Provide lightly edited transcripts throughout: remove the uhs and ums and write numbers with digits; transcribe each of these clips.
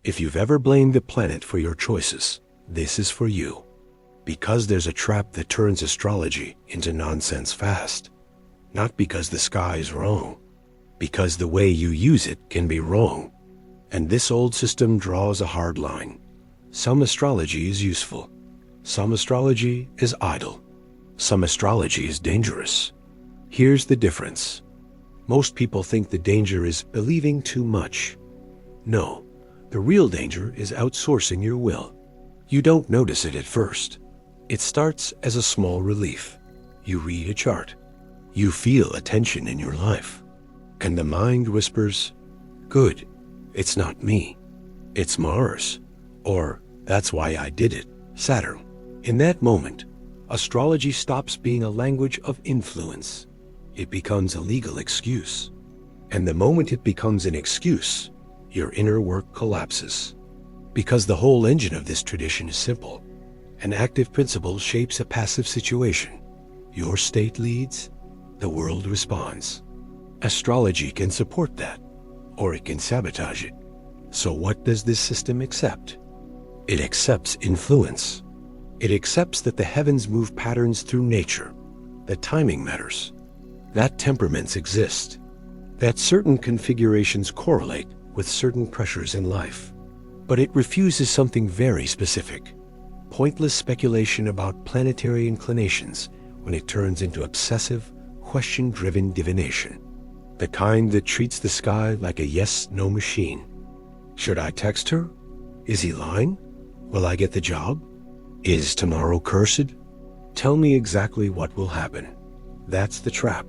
If you've ever blamed the planet for your choices, this is for you. Because there's a trap that turns astrology into nonsense fast. Not because the sky is wrong, because the way you use it can be wrong. And this old system draws a hard line. Some astrology is useful. Some astrology is idle. Some astrology is dangerous. Here's the difference. Most people think the danger is believing too much. No, the real danger is outsourcing your will. You don't notice it at first. It starts as a small relief. You read a chart. You feel a tension in your life. And the mind whispers, "Good, it's not me. It's Mars." Or, "That's why I did it, Saturn." In that moment, astrology stops being a language of influence. It becomes a legal excuse. And the moment it becomes an excuse, your inner work collapses. Because the whole engine of this tradition is simple. An active principle shapes a passive situation. Your state leads, the world responds. Astrology can support that, or it can sabotage it. So what does this system accept? It accepts influence. It accepts that the heavens move patterns through nature, that timing matters, that temperaments exist, that certain configurations correlate with certain pressures in life. But it refuses something very specific. Pointless speculation about planetary inclinations when it turns into obsessive, question-driven divination. The kind that treats the sky like a yes-no machine. Should I text her? Is he lying? Will I get the job? Is tomorrow cursed? Tell me exactly what will happen. That's the trap.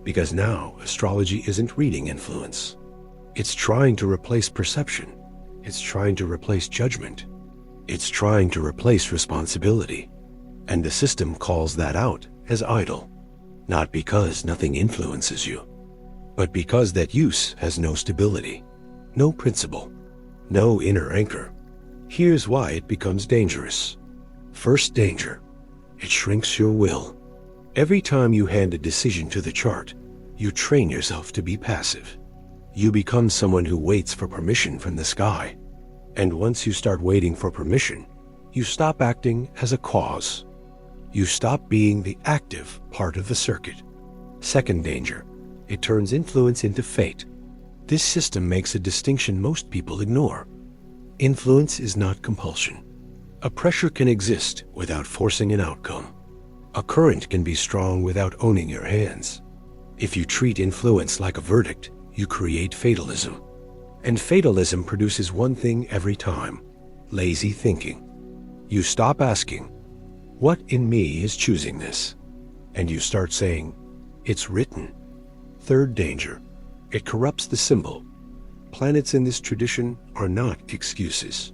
Because now astrology isn't reading influence. It's trying to replace perception. It's trying to replace judgment. It's trying to replace responsibility. And the system calls that out as idle. Not because nothing influences you, but because that use has no stability, no principle, no inner anchor. Here's why it becomes dangerous. First danger, it shrinks your will. Every time you hand a decision to the chart, you train yourself to be passive. You become someone who waits for permission from the sky. And once you start waiting for permission, you stop acting as a cause. You stop being the active part of the circuit. Second danger, it turns influence into fate. This system makes a distinction most people ignore. Influence is not compulsion. A pressure can exist without forcing an outcome. A current can be strong without owning your hands. If you treat influence like a verdict, you create fatalism. And fatalism produces one thing every time: lazy thinking. You stop asking, "What in me is choosing this?" And you start saying, "It's written." Third danger, it corrupts the symbol. Planets in this tradition are not excuses.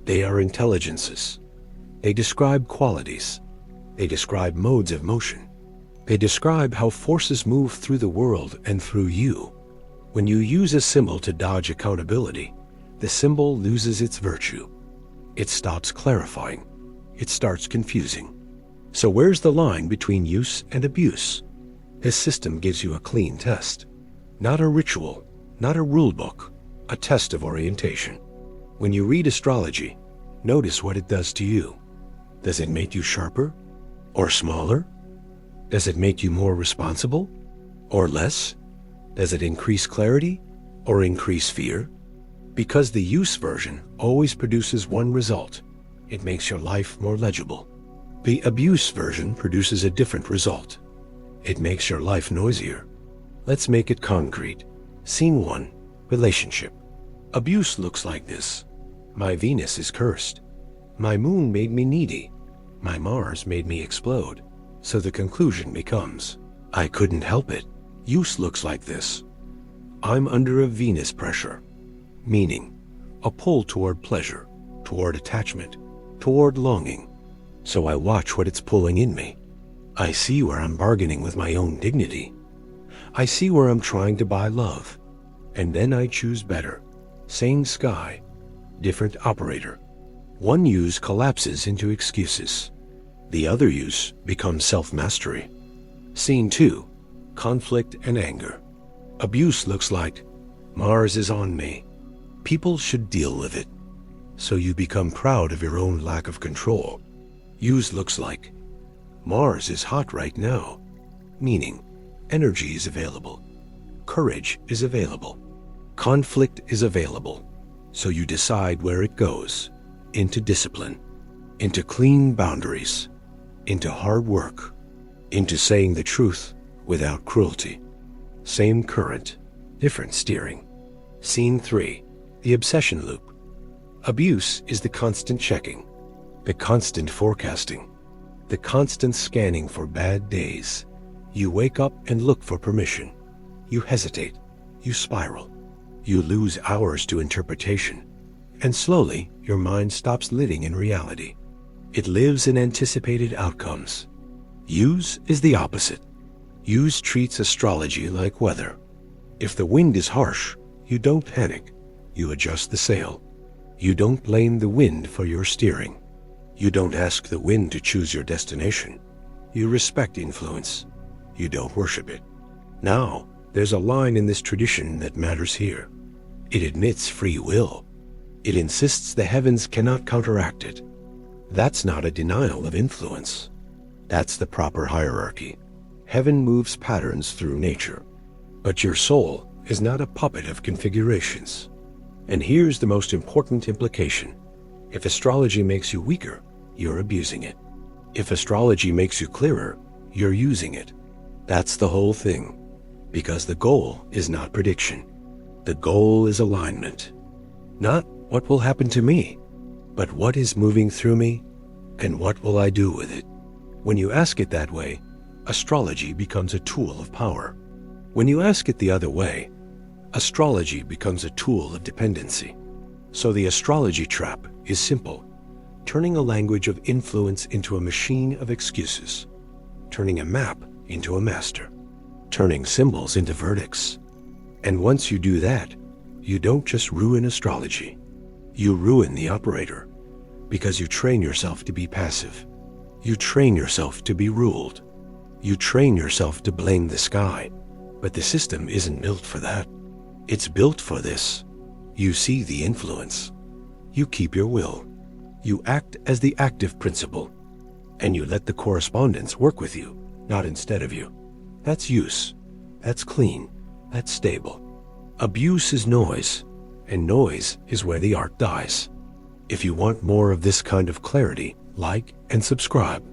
They are intelligences. They describe qualities. They describe modes of motion. They describe how forces move through the world and through you. When you use a symbol to dodge accountability, the symbol loses its virtue. It stops clarifying. It starts confusing. So where's the line between use and abuse? This system gives you a clean test. Not a ritual, not a rule book, a test of orientation. When you read astrology, notice what it does to you. Does it make you sharper or smaller? Does it make you more responsible or less? Does it increase clarity or increase fear? Because the use version always produces one result. It makes your life more legible. The abuse version produces a different result. It makes your life noisier. Let's make it concrete. Scene 1, relationship. Abuse looks like this. My Venus is cursed. My moon made me needy. My Mars made me explode. So the conclusion becomes, I couldn't help it. Use looks like this. I'm under a Venus pressure, meaning a pull toward pleasure, toward attachment, toward longing. So I watch what it's pulling in me. I see where I'm bargaining with my own dignity. I see where I'm trying to buy love. And then I choose better. Same sky, different operator. One use collapses into excuses. The other use becomes self-mastery. Scene 2, conflict and anger. Abuse looks like, Mars is on me. People should deal with it. so you become proud of your own lack of control. Use looks like Mars is hot right now, meaning energy is available, courage is available, conflict is available, so you decide where it goes, into discipline, into clean boundaries, into hard work, into saying the truth without cruelty. Same current, different steering. Scene 3, the obsession loop. Abuse is the constant checking, the constant forecasting, the constant scanning for bad days. You wake up and look for permission. You hesitate, you spiral, you lose hours to interpretation, and slowly your mind stops living in reality. It lives in anticipated outcomes. Use is the opposite. Use treats astrology like weather. If the wind is harsh, you don't panic. You adjust the sail. You don't blame the wind for your steering. You don't ask the wind to choose your destination. You respect influence. You don't worship it. Now, there's a line in this tradition that matters here. It admits free will. It insists the heavens cannot counteract it. That's not a denial of influence. That's the proper hierarchy. Heaven moves patterns through nature. But your soul is not a puppet of configurations. And here's the most important implication. If astrology makes you weaker, you're abusing it. If astrology makes you clearer, you're using it. That's the whole thing. Because the goal is not prediction. The goal is alignment. Not what will happen to me, but what is moving through me and what will I do with it? When you ask it that way, astrology becomes a tool of power. When you ask it the other way, astrology becomes a tool of dependency. So the astrology trap is simple, turning a language of influence into a machine of excuses, turning a map into a master, turning symbols into verdicts. And once you do that, you don't just ruin astrology, you ruin the operator, because you train yourself to be passive. You train yourself to be ruled. You train yourself to blame the sky, but the system isn't built for that. It's built for this. You see the influence. You keep your will. You act as the active principle, and you let the correspondence work with you, not instead of you. That's use. That's clean. That's stable. Abuse is noise, and noise is where the art dies. If you want more of this kind of clarity, like and subscribe.